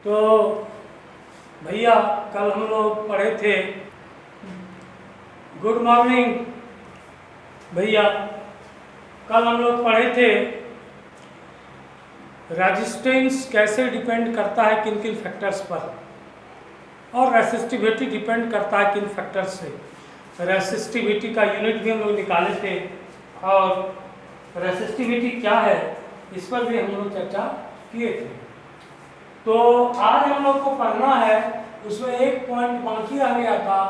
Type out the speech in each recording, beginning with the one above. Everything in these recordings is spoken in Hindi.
तो भैया कल हम लोग पढ़े थे, गुड मॉर्निंग भैया, कल हम लोग पढ़े थे रेजिस्टेंस कैसे डिपेंड करता है किन किन फैक्टर्स पर, और रेसिस्टिविटी डिपेंड करता है किन फैक्टर्स से। रेसिस्टिविटी का यूनिट भी हम लोग निकाले थे और रेसिस्टिविटी क्या है इस पर भी हम लोग चर्चा किए थे। तो आज हम लोग को पढ़ना है, उसमें एक पॉइंट बाकी रह गया था,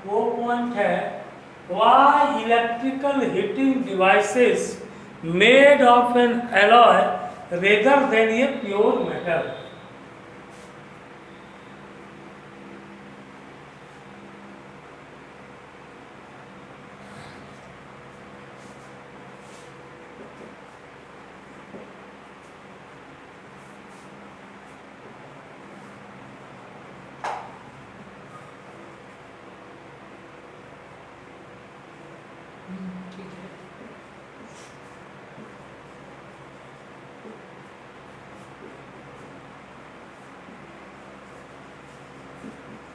वो पॉइंट है why electrical heating devices made of N alloy rather than a pure metal.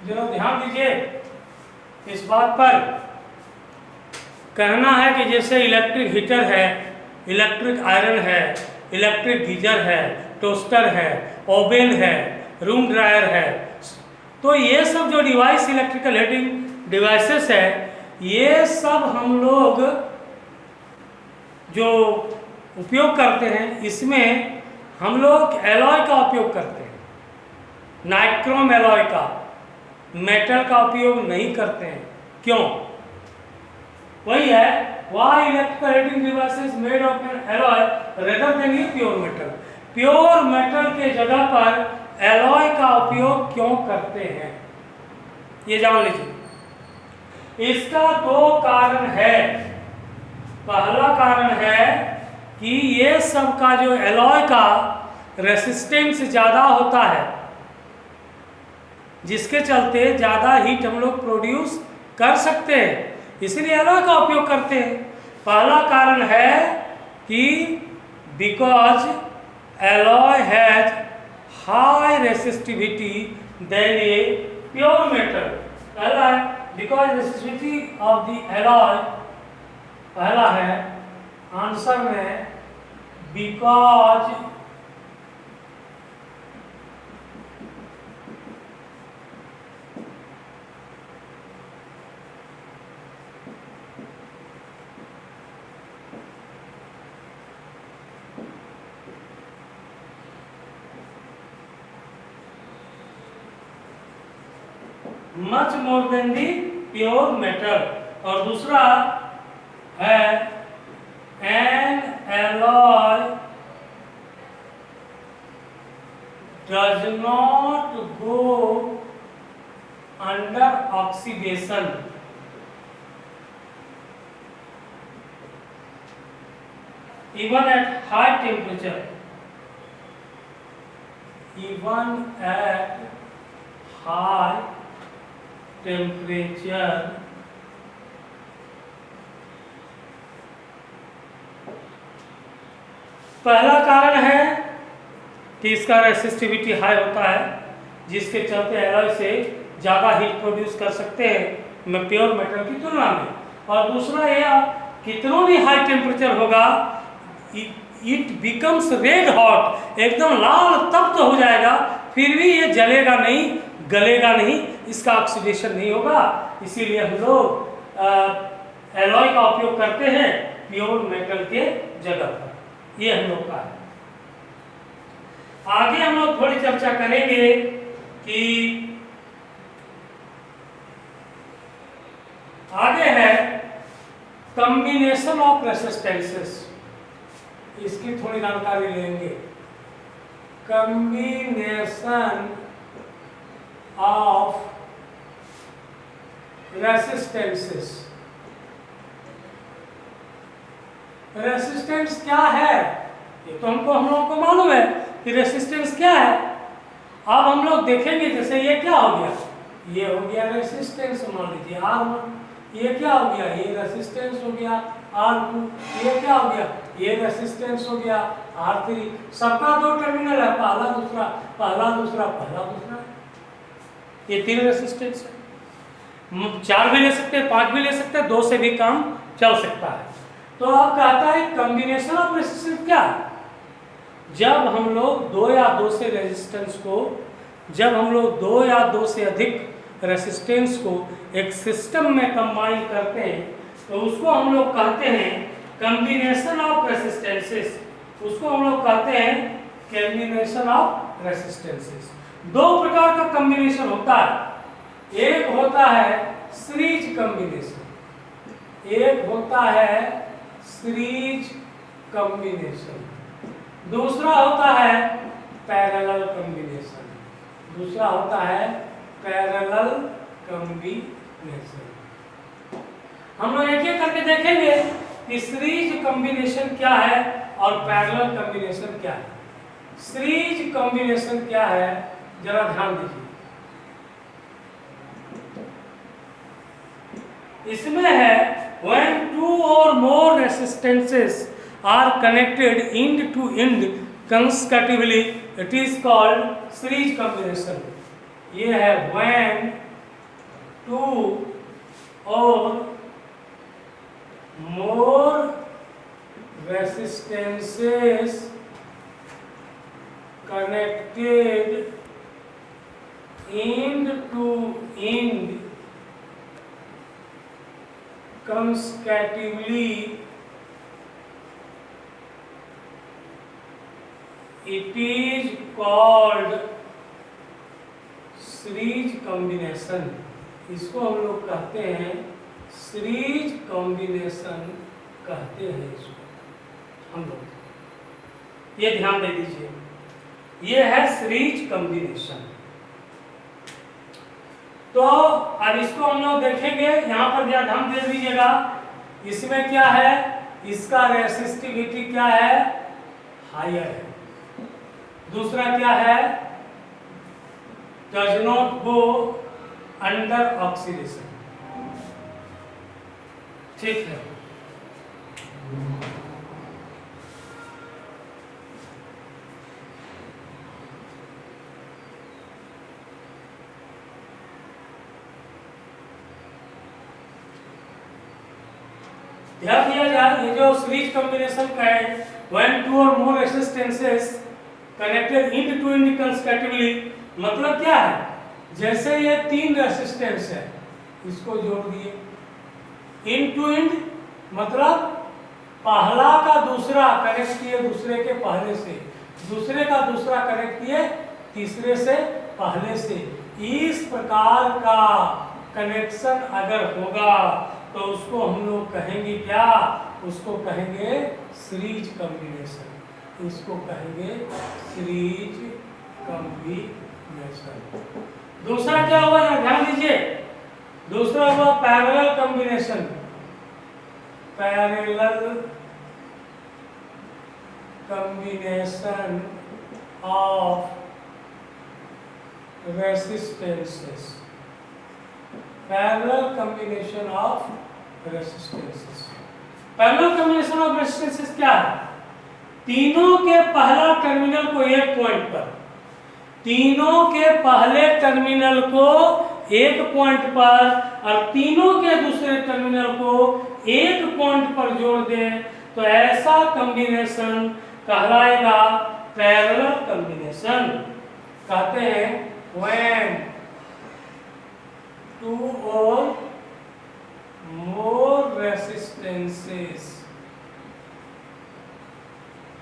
जरा ध्यान दीजिए इस बात पर। कहना है कि जैसे इलेक्ट्रिक हीटर है, इलेक्ट्रिक आयरन है, इलेक्ट्रिक गीजर है, टोस्टर है, ओवन है, रूम ड्रायर है, तो ये सब जो डिवाइस इलेक्ट्रिकल हीटिंग डिवाइसेस है, ये सब हम लोग जो उपयोग करते हैं इसमें हम लोग एलॉय का उपयोग करते हैं, नाइक्रोम एलॉय का, मेटल का उपयोग नहीं करते हैं। क्यों? वही है why electrical heating devices made of N alloy rather than a pure metal. Pure metal के जगह पर एलॉय का उपयोग क्यों करते हैं ये जान लीजिए। इसका दो कारण है। पहला कारण है कि ये सब का जो एलॉय का रेसिस्टेंस ज़्यादा होता है, जिसके चलते ज़्यादा हीट हम लोग प्रोड्यूस कर सकते हैं, इसलिए एलॉय का उपयोग करते हैं। पहला कारण है कि because alloy has high resistivity than a pure metal. पहला है because resistivity of the alloy, पहला है आंसर में because much more than the pure metal. और दूसरा है an alloy does not go under oxidation even at high temperature, even at high temperature. पहला कारण है कि इसका रेसिस्टिविटी हाई होता है, जिसके चलते एलॉय से ज़्यादा हीट प्रोड्यूस कर सकते हैं प्योर मेटल की तुलना में। और दूसरा यह कितना भी हाई टेम्परेचर होगा, इट बिकम्स रेड हॉट, एकदम लाल तप्त हो जाएगा, फिर भी ये जलेगा नहीं, गलेगा नहीं, इसका ऑक्सीडेशन नहीं होगा। इसीलिए हम लोग एलॉय का उपयोग करते हैं प्योर मेटल के जगह पर। ये हम लोग का है। आगे हम लोग थोड़ी चर्चा करेंगे कि आगे है कॉम्बिनेशन ऑफ रेसिस्टेंसेस, इसकी थोड़ी जानकारी लेंगे। Combination of resistances. रेसिस्टेंस क्या है ये तो हम लोगों को मालूम है कि रेसिस्टेंस क्या है। अब हम लोग देखेंगे, जैसे ये क्या हो गया, ये हो गया रेसिस्टेंस, मान लीजिए R1, ये क्या हो गया, ये रेसिस्टेंस हो गया R2, ये क्या हो गया, ये रेसिस्टेंस हो गया R3 सबका 2 टर्मिनल है, पहला दूसरा, पहला दूसरा, पहला दूसरा, ये 3 रेसिस्टेंस है। 4 भी ले सकते हैं, 5 भी ले सकते हैं, 2 से भी काम चल सकता है। तो अब कहता है कॉम्बिनेशन ऑफ रेसिस्टेंस क्या है? जब हम लोग 2 या 2 से रेजिस्टेंस को, जब हम लोग 2 या 2 से अधिक रेसिस्टेंस को एक सिस्टम में कंबाइन करते हैं तो उसको हम लोग कहते हैं कॉम्बिनेशन ऑफ रेसिस्टेंसेस। उसको हम लोग कहते हैं कॉम्बिनेशन ऑफ रेसिस्टेंसेस। 2 प्रकार का कॉम्बिनेशन होता है। एक होता है सीरीज कॉम्बिनेशन, एक होता है सीरीज कॉम्बिनेशन, दूसरा होता है पैरेलल कॉम्बिनेशन, दूसरा होता है पैरेलल कॉम्बिनेशन। हम लोग एक एक करके देखेंगे कि सीरीज कॉम्बिनेशन क्या है और पैरेलल कॉम्बिनेशन क्या है। सीरीज कॉम्बिनेशन क्या है जरा ध्यान दीजिए। इसमें है when 2 or more resistances are connected end to end consecutively, it is called series combination. ये है when 2 or more resistances connected end to end consecutively, it is called series combination. इसको हम लोग कहते हैं सीरीज कॉम्बिनेशन कहते हैं इसको हम लोग। ये ध्यान दे दीजिए, ये है सीरीज कॉम्बिनेशन। तो अब इसको हम लोग देखेंगे, यहाँ पर ध्यान दे दीजिएगा। इसमें क्या है, इसका रेसिस्टिविटी क्या है, हायर है। दूसरा क्या है, does not go under oxidation. ठीक है। ध्यान दिया जाए, ये जो सीरीज कॉम्बिनेशन का है when 2 or more resistances connected end to end consecutively, मतलब क्या है, जैसे ये 3 रेसिस्टेंस है, इसको जोड़ दिए end to end, मतलब पहला का दूसरा कनेक्ट किए दूसरे के पहले से, दूसरे का दूसरा कनेक्ट किए तीसरे से पहले से। इस प्रकार का कनेक्शन अगर होगा तो उसको हम लोग कहेंगे क्या, उसको कहेंगे सीरीज कॉम्बिनेशन, इसको कहेंगे सीरीज कॉम्बिनेशन। दूसरा क्या हुआ, ध्यान दीजिए, दूसरा हुआ parallel combination. Parallel combination of resistances, parallel combination of resistances. Parallel combination of resistances क्या है, तीनों के पहला टर्मिनल को एक पॉइंट पर, तीनों के पहले टर्मिनल को एक पॉइंट पर और तीनों के दूसरे टर्मिनल को एक पॉइंट पर जोड़ दें तो ऐसा कॉम्बिनेशन कहलाएगा पैरेलल कॉम्बिनेशन। कहते हैं when 2 or more resistances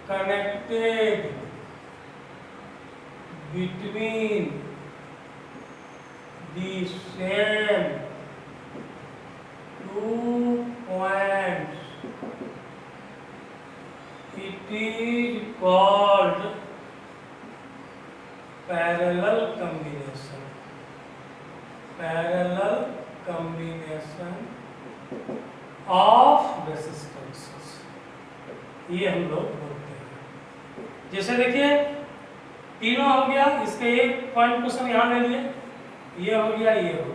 connected between the same 2 points, it is called parallel combination, parallel combination of resistances। ये हम लोग बोलते हैं। जैसे देखिए तीनों हो गया, इसके एक पॉइंट क्वेश्चन यहाँ ले लिए, ये हो गया, ये हो गया।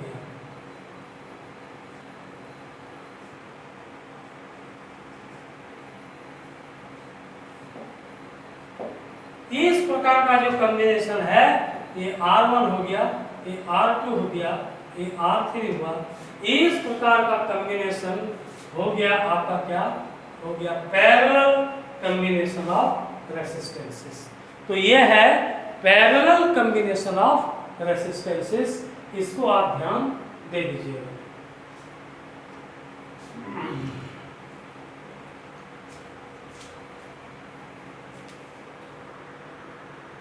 इस प्रकार का जो कॉम्बिनेशन है, ये R1 हो गया, ये R2 हो गया, ये R3 हुआ, इस प्रकार का कॉम्बिनेशन हो गया आपका क्या हो गया, पैरेलल कॉम्बिनेशन ऑफ रेसिस्टेंसेस। तो ये है पैरेलल कॉम्बिनेशन ऑफ रेसिस्टेंसेस, इसको आप ध्यान दे दीजिएगा।